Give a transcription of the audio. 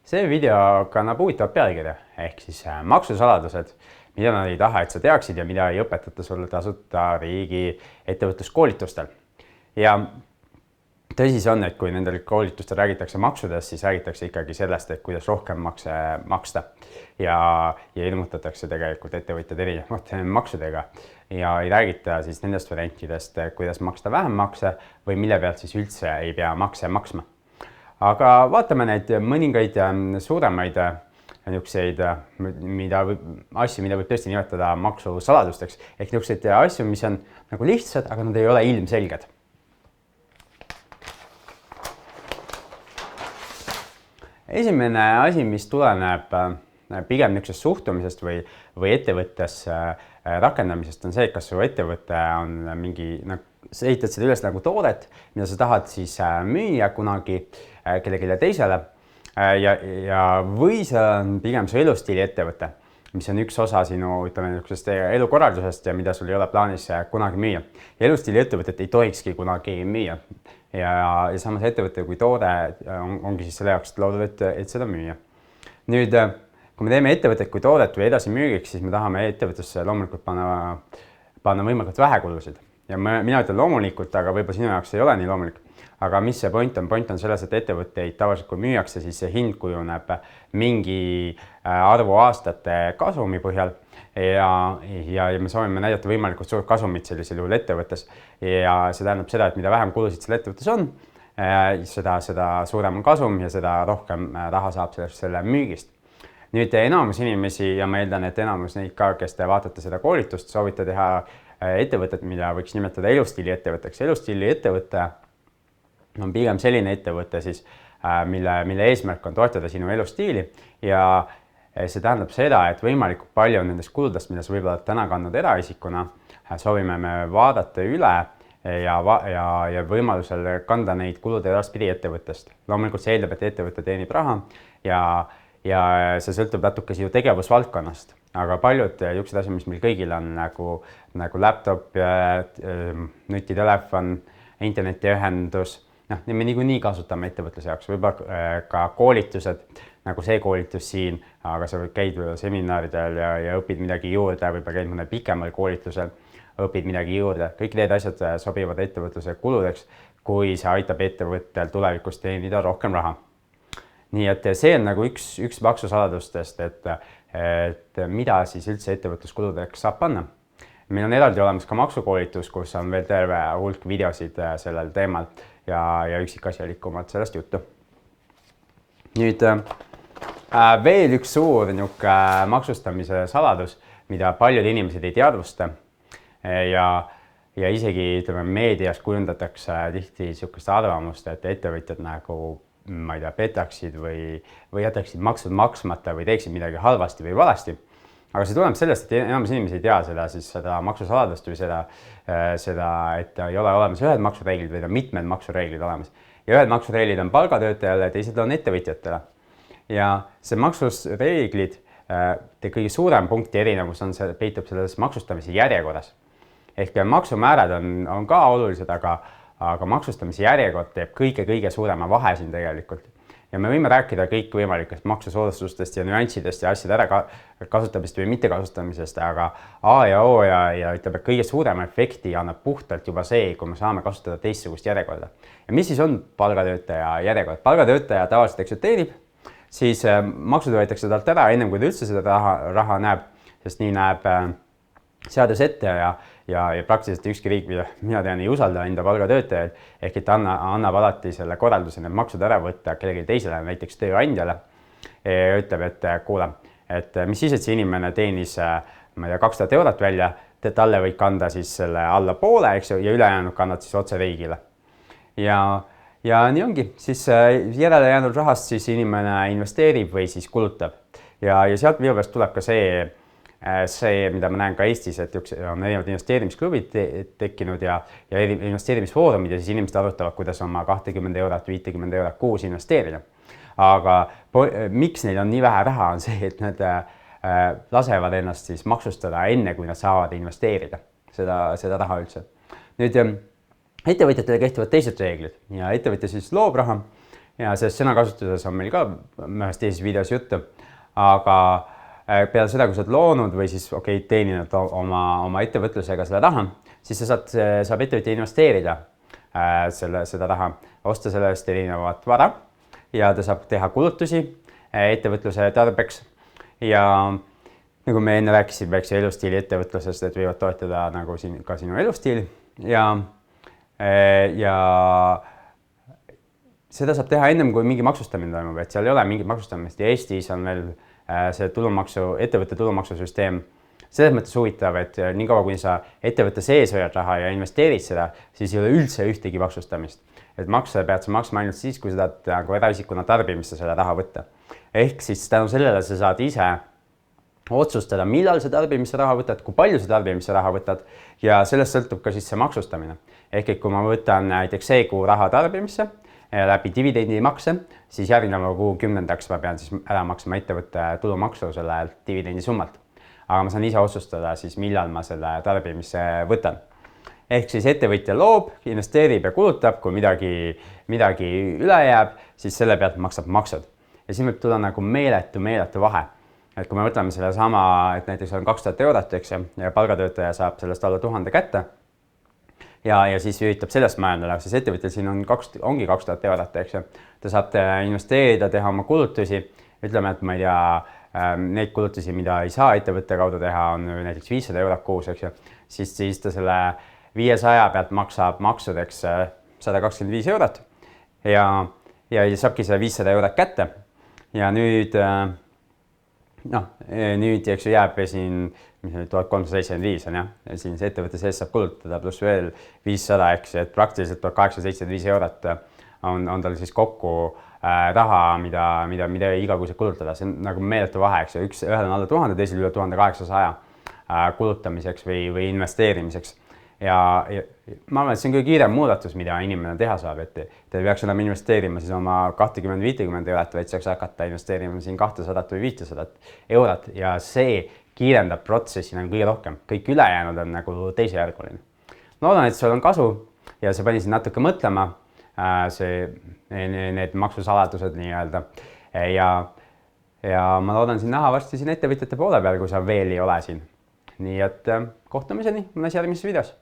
See video kannab huvitavat pealkirja ehk siis maksusaladused, mida nad ei taha, et sa teaksid ja mida ei õpetata sulle tasuta riigi ettevõtluskoolitustel. Ja tõsi see on, et kui nendel koolitustel räägitakse maksudest, siis räägitakse ikkagi sellest, et kuidas rohkem makse maksta ja ilmutatakse tegelikult ettevõtjad erinevate maksudega ja ei räägita siis nendest variantidest, kuidas maksta vähem makse või mille pealt siis üldse ei pea makse maksma. Aga vaatame neid mõningaid suuremaid asju, mida võib tõesti nimetada maksusaladusteks, ehk niisuguseid asju, mis on nagu lihtsad, aga nad ei ole ilmselged. Esimene asi, mis tuleneb pigem niisugusest suhtumisest või ettevõttes rakendamisest, on see, et kas su ettevõte on mingi, sa ehitad seda üles nagu toodet, mida sa tahad siis müüa kunagi kellelegi teisele või see on pigem su elustiili ettevõte, mis on üks osa sinu elukorraldusest ja mida sul ei ole plaanis kunagi müüa. Ja elustiili ettevõtet ei tohikski kunagi müüa ja samas ettevõte kui toode ongi siis selle jaoks loodud, et seda müüa. Nüüd, kui me teeme ettevõtet kui toodet või edasi müügiks, siis me tahame ettevõtusse loomulikult panna võimalikult vähe kulusid. Ja mina ütlen loomulikult, aga võib-olla sinu jaoks ei ole nii loomulik. Aga mis see point on? Point on selles, et ettevõtteid tavaliselt kui müüakse, siis see hind kujuneb mingi arvu aastate kasumi põhjal ja me soovime näidata võimalikult suurt kasumit sellisel juhul ettevõttes. Ja see tähendab seda, et mida vähem kulusid selle ettevõttes on, seda suurem on kasum ja seda rohkem raha saab selle müügist. Nüüd enamus inimesi, ja ma eeldan, et enamus neid ka, kes te vaatate seda koolitust, soovite teha ettevõtet, mida võiks nimetada elustiili ettevõtteks. Elustiili ettevõte on pigem selline ettevõte, siis, mille eesmärk on toetada sinu elustiili ja see tähendab seda, et võimalikult palju nendest kuludest, mida sa võib-olla täna kandnud eraisikuna, soovime me vaadata üle ja võimalusel kanda neid kulud edaspidi ettevõttest. Loomulikult see eeldab, et ettevõte teenib raha ja see sõltub natuke sinu tegevusvaldkonnast, aga paljud niisugused asjad, mis meil kõigil on nagu laptop, nutitelefon, internetiühendus, me niikuinii kasutame ettevõtluse jaoks, võib-olla ka koolitused, nagu see koolitus siin, aga sa käid seminaridel ja õpid midagi juurde, võib-olla käid mõne pikemal koolitusel, õpid midagi juurde. Kõik need asjad sobivad ettevõtluse kuludeks, kui see aitab ettevõttel tulevikus teenida rohkem raha. Nii et see on nagu üks maksusaladustest, et mida siis üldse ettevõtluskuludeks saab panna. Meil on eraldi olemas ka maksukoolitus, kus on veel terve hulk videosid sellel teemal ja üksikasjalikumalt sellest juttu. Nüüd veel üks suur maksustamise saladus, mida paljud inimesed ei teadvusta ja isegi meedias kujundatakse tihti niisugust arvamust, et ettevõtjad nagu petaksid või jätaksid maksud maksmata või teeksid midagi halvasti või valesti. Aga see tuleb sellest, et enamus inimesi ei tea seda maksusaladust või seda, et ei ole olemas ühed maksureeglid, vaid on mitmed maksureeglid olemas. Ja ühed maksureeglid on palgatöötajale, teised on ettevõtjatele. Ja see maksusreeglid, kõige suurem punkti erinevus peitub selles maksustamise järjekorras. Ehk maksumäärad on ka olulised, aga maksustamise järjekord teeb kõige suurema vahe siin tegelikult. Ja me võime rääkida kõik võimalikest maksusoodustustest ja nüanssidest ja asjade ära kasutamisest või mittekasutamisest, aga A ja O ja ütleb, et kõige suurema efekti annab puhtalt juba see, kui me saame kasutada teistsugust järjekorda. Ja mis siis on palgatöötaja järjekord? Palgatöötaja tavaliselt teenib, siis maksud võetakse talt ära ennem, kui ta üldse seda raha näeb, sest nii näeb seadus ette ja praktiliselt ükski riik, mina tean, ei usalda enda palgatöötajaid, ehk et annab alati selle korralduse need maksud ära võtta kellelegi teisele, näiteks tööandjale. Ja ütleb, et kuule, et mis siis, et see inimene teenis 2000 eurot välja, talle võid kanda siis selle alla poole, eks ju, ja ülejäänud kannad siis otse riigile. Ja nii ongi, siis järele jäänud rahast siis inimene investeerib või siis kulutab. Ja sealt minu peast tuleb ka see, mida ma näen ka Eestis, et on erinevad investeerimisklubid tekkinud ja investeerimisfoorumid ja siis inimesed arutavad, kuidas oma 20 eurot, 50 eurot kuus investeerida. Aga miks neil on nii vähe raha, on see, et nad lasevad ennast siis maksustada enne, kui nad saavad investeerida seda raha üldse. Nüüd ettevõtjatele kehtivad teised reeglid ja ettevõtja siis loob raha ja sellest sõnakasutuses on meil ka ühes teises videos juttu, aga peale seda, kui sa oled loonud või siis teeninud oma ettevõtlusega selle raha, siis saab ettevõtja investeerida seda raha, osta selle eest erinevat vara ja ta saab teha kulutusi ettevõtluse tarbeks ja nagu me enne rääkisime, eks elustiili ettevõtlusest, et võivad toetada nagu ka sinu elustiili ja seda saab teha ennem, kui mingi maksustamine toimub, et seal ei ole mingit maksustamist ja Eestis on veel see ettevõtte tulumaksusüsteem selles mõttes huvitav, et nii kaua, kui sa ettevõtte sees hoiad raha ja investeerid seda, siis ei ole üldse ühtegi maksustamist. Et makse pead sa maksma ainult siis, kui sa tahad nagu eraisikuna tarbimisse selle raha võtta. Ehk siis tänu sellele sa saad ise otsustada, millal sa tarbimisse raha võtad, kui palju sa tarbimisse raha võtad ja sellest sõltub ka siis see maksustamine. Ehk et kui ma võtan näiteks see kuu raha tarbimisse läbi dividendimakse, siis järgneva kuu 10. ma pean siis ära maksma ettevõtte tulumaksu selle dividendi summalt. Aga ma saan ise otsustada siis, millal ma selle tarbimisse võtan. Ehk siis ettevõtja loob, investeerib ja kulutab, kui midagi üle jääb, siis selle pealt maksab maksud. Ja siin võib tulla nagu meeletu vahe. Et kui me võtame selle sama, et näiteks on 2000 eurot, eks, ja palgatöötaja saab sellest alla 1000 kätte ja siis üritab sellest majandada, siis ettevõtjal siin ongi 2000 eurot, eks. Ta saab investeerida, teha oma kulutusi, ütleme, et ma ei tea, neid kulutusi, mida ei saa ettevõtte kaudu teha, on näiteks 500 eurot kuus, eks, siis ta selle 500 pealt maksab maksudeks 125 eurot ja saabki selle 500 eurot kätte ja nüüd eks jääb siin 1375 on jah, siin see ettevõtte sees saab kulutada pluss veel 500, eks, et praktiliselt 1875 eurot on tal siis kokku raha, mida igakuiselt kulutada. See on nagu meeletu vahe, eks, ühel on alla 1000, teisel üle 1800 kulutamiseks või investeerimiseks. Ja ma arvan, et see on kõige kiirem muudatus, mida inimene teha saab, et ta ei peaks enam investeerima siis oma 20-50 eurot, vaid saaks hakata investeerima siin 200 või 500 eurot ja see kiirendab protsessi nagu kõige rohkem. Kõik ülejäänud on nagu teisejärguline. Ma loodan, et sul on kasu ja see pani siin natuke mõtlema, need maksusaladused nii-öelda ja ma loodan siin näha varsti siin ettevõtjate poole peal, kui sa veel ei ole siin. Nii et kohtumiseni mõnes järgmises videos.